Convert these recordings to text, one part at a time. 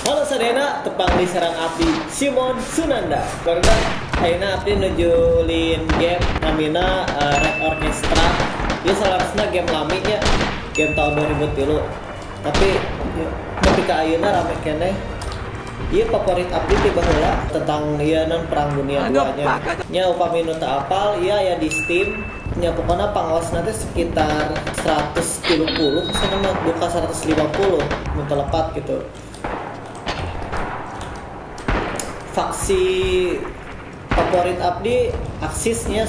Halo sadayana, tepang diserang abdi Simon Sunanda. Karena ayeuna abdi nujulin game namina Red Orchestra. Dia salasna game laminya, game tahun 2003. Tapi ketika ayeuna rame keneh. Ieu favorit abdi ti baheula tentang ieu perang dunia 2-nya. Nya upami nu teu apal, ieu aya di Steam. Nya pokona pangaosna teh sekitar 130 sama buka 150 mun telepat gitu. Faksi favorit abdi Axisnya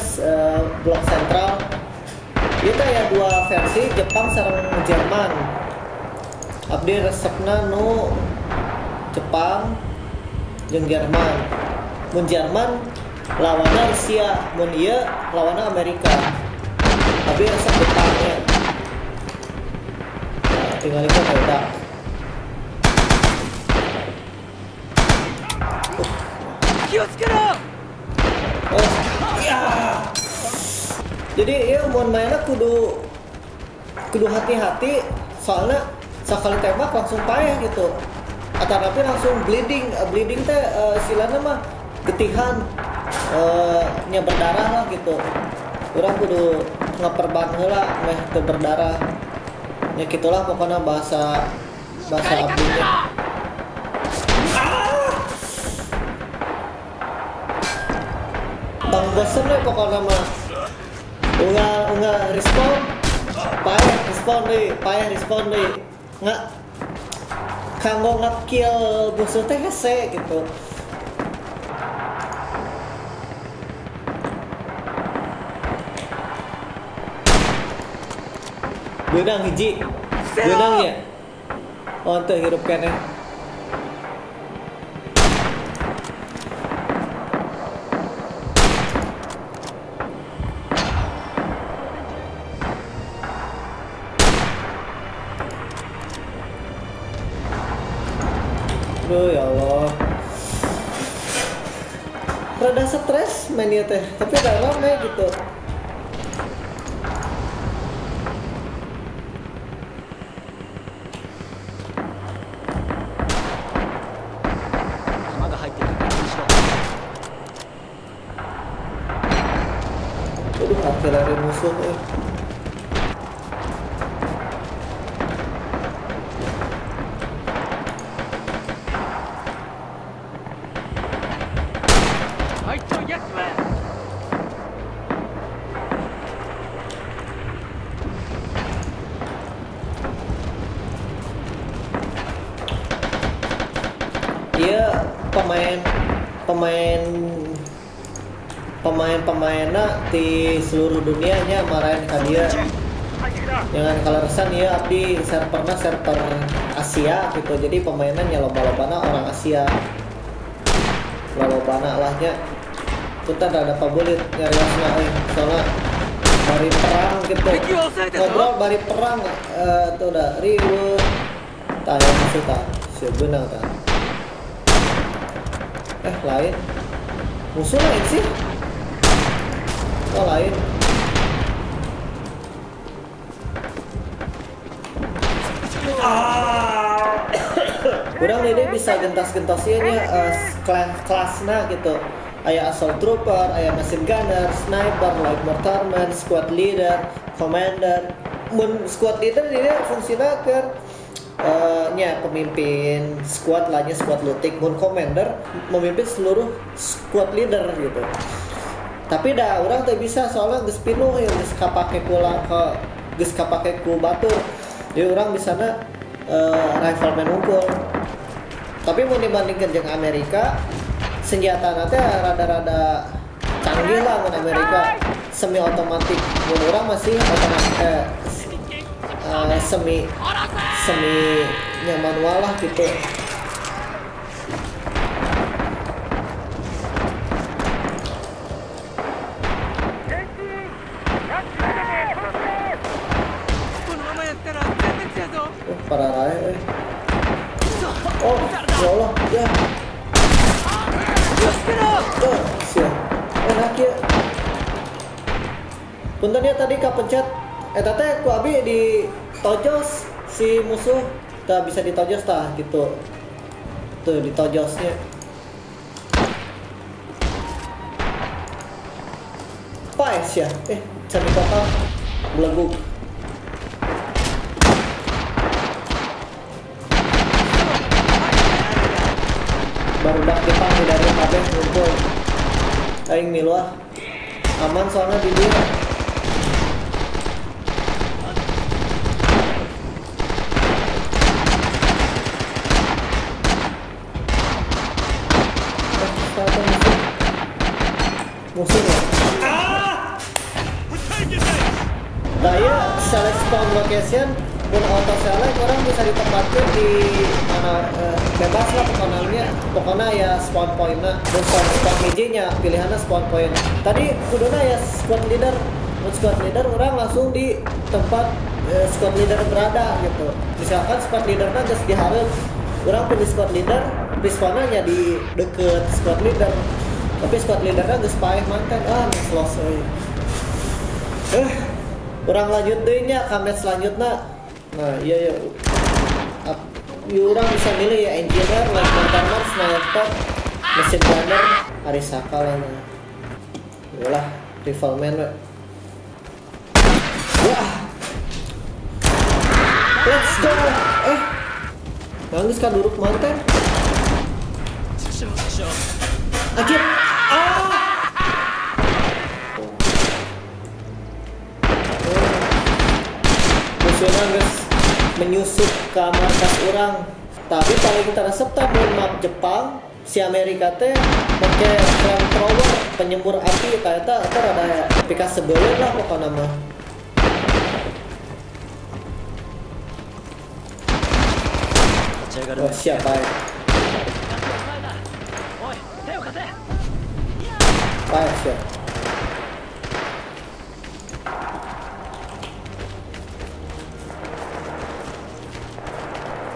blok sentral. Ieu teh aya dua versi, Jepang sareng Jerman. Abdi resepna nu Jepang jeung Jerman. Mun Jerman lawanna Rusia, mun ieu lawanna Amerika. Tapi resep Jepangnya. Nah, tinggal itu beda. Oh, ya. Jadi ieu mun mainna kudu hati-hati soalnya sakali tembak langsung payah gitu. Atau tapi langsung bleeding teh silana mah getihan nya berdarah lah gitu. Urang kudu ngaperban heula meh teu berdarah. Nya kitulah pokona bahasa abdinya. Bang bosen we pokona mah. Unggal respon. Payah respon deui. Nggak kanggo nge-kill musuh teh hese gitu. Beunang hiji. Beunang ya. Oh teu hirup keneh. Aduh ya Allah, rada stres mainnya teh, tapi gak rame gitu. Aduh, artileri musuh Iya, pemainnya di seluruh dunianya marahin ka dia. Jangan kaleresan ya abdi server Asia gitu. Jadi pemainnya loba-lobana orang Asia. Lobana lahnya. Kita ada pabulit nyariosna soalnya bari perang gitu. Ngobrol bari perang tuh udah riweuh. Tah ya musuh tah. Sebenarnya tah. Lain musuh lain sih. Oh lain. Kurang ini bisa gentas-gentasnya kelasnya gitu. Aya assault trooper, aya machine gunner, sniper, light mortarman, squad leader, commander. Mun squad leader ini fungsina ke nya pemimpin squad lahnya squad looting. Mun commander memimpin seluruh squad leader gitu. Tapi dah orang teh bisa soalnya geus pinuh ya geus kapake ku batur. Jadi orang bisana rifleman unggul. Tapi mun dibandingkeun jeung Amerika, senjata teh rada-rada canggih lah mun Amerika. Semi otomatis, mun orang masih semi manual lah gitu. Para raya oh ya Allah ya siap enak ya puntennya tadi kapencet teh ku abi di tojos si musuh tak bisa ditojos tah gitu. tuh di tojosnya. Pais ya, cari total beleguk. Baru dak Jepang dari kabeh ngumpul. Aing miluah aman soalnya di dia. Musuh ya. Daya select spawn location pun auto select orang bisa ditempatkan di mana bebas lah pokoknya ya spawn point na dan spawn hijinya pilihannya spawn point. Tadi kuduna ya squad leader orang langsung di tempat squad leader berada gitu. Misalkan squad leadernya geus dihareup orang pilih squad leader respawnnya di deket squad leader. Tapi squad leadernya geus paeh manten next loss euy. Urang lanjut deui nya ka match selanjutnya. Nah, iya urang bisa milih ya engineer, light mortar, sniper, machine gunner, Arisaka lah. Yalah, rifleman we. Wah. Let's go. Nangis kan duduk manten. Ajib. Musuhnya guys menyusup ke markas orang. Tapi paling teresep tadi map Jepang si Amerika teh pakai flamethrower penyembur api kayak itu ada pika sebelum lah pokoknya mah. Oh, siapa ya? Pas ya.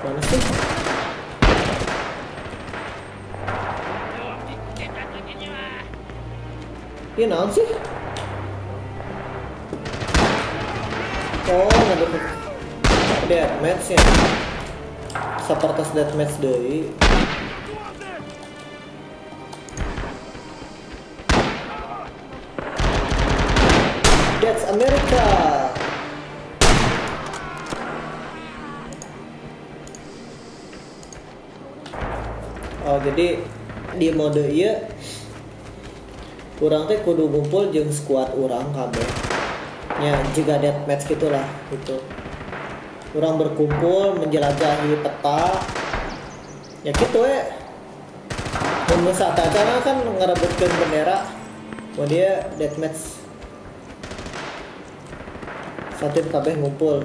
Mana sih? Ini naon sih? Oh, ada deathmatch ya. Seperti deathmatch deui. That's America. Oh, jadi di mode ieu urang teh kudu ngumpul jeung squad urang kabeh. Ya, juga deathmatch gitulah gitu. Urang berkumpul menjelajahi peta. Ya gitu mun saat acara kan ngarebutkeun bendera. Oh dia deathmatch. Satu kabeh ngumpul.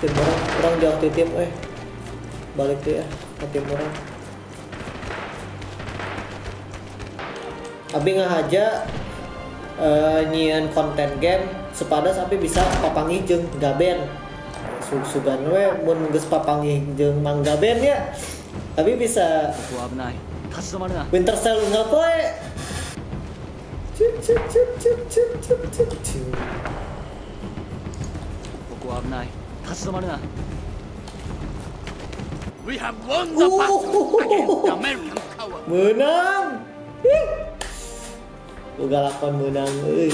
Tim orang jauh di tim balik tuh ya ke tim orang. Abi ngahaja nyian konten game sepadas tapi bisa papangi jeung Gaben. Sugan we mun geus papangi jeung Mang Gaben ya. Abi bisa Winter Cell unggal poe. We have won the battle against the American power. Menang. Boga lakon menang euy.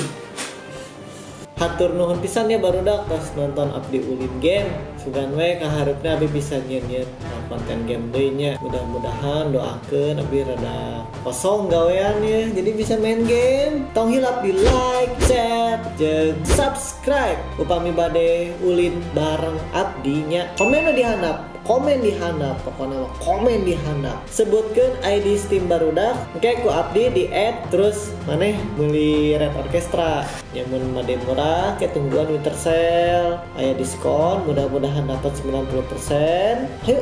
Hatur nuhun pisan ya barudak tos nonton Abdi Ulin Game. Sugan we kaharepna abi bisa nyeun-nyeun konten game deui nya. Mudah-mudahan doakeun abi rada kosong gawean ya. Jadi bisa main game. Tong hilap di like, share, jeung subscribe. Upami bade ulin bareng Abdi nya. Komen di handap pokoknya komen di handap. Sebutkan ID Steam barudak. Oke, ku Abdi di add terus maneh beli Red Orchestra. Nyamun made murah, kayak tungguan Winter Cell, aya diskon, mudah-mudahan dapat 90%. Ayo,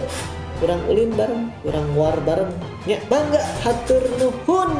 kurang ulin bareng, kurang war bareng. Ya, bangga hatur nuhun.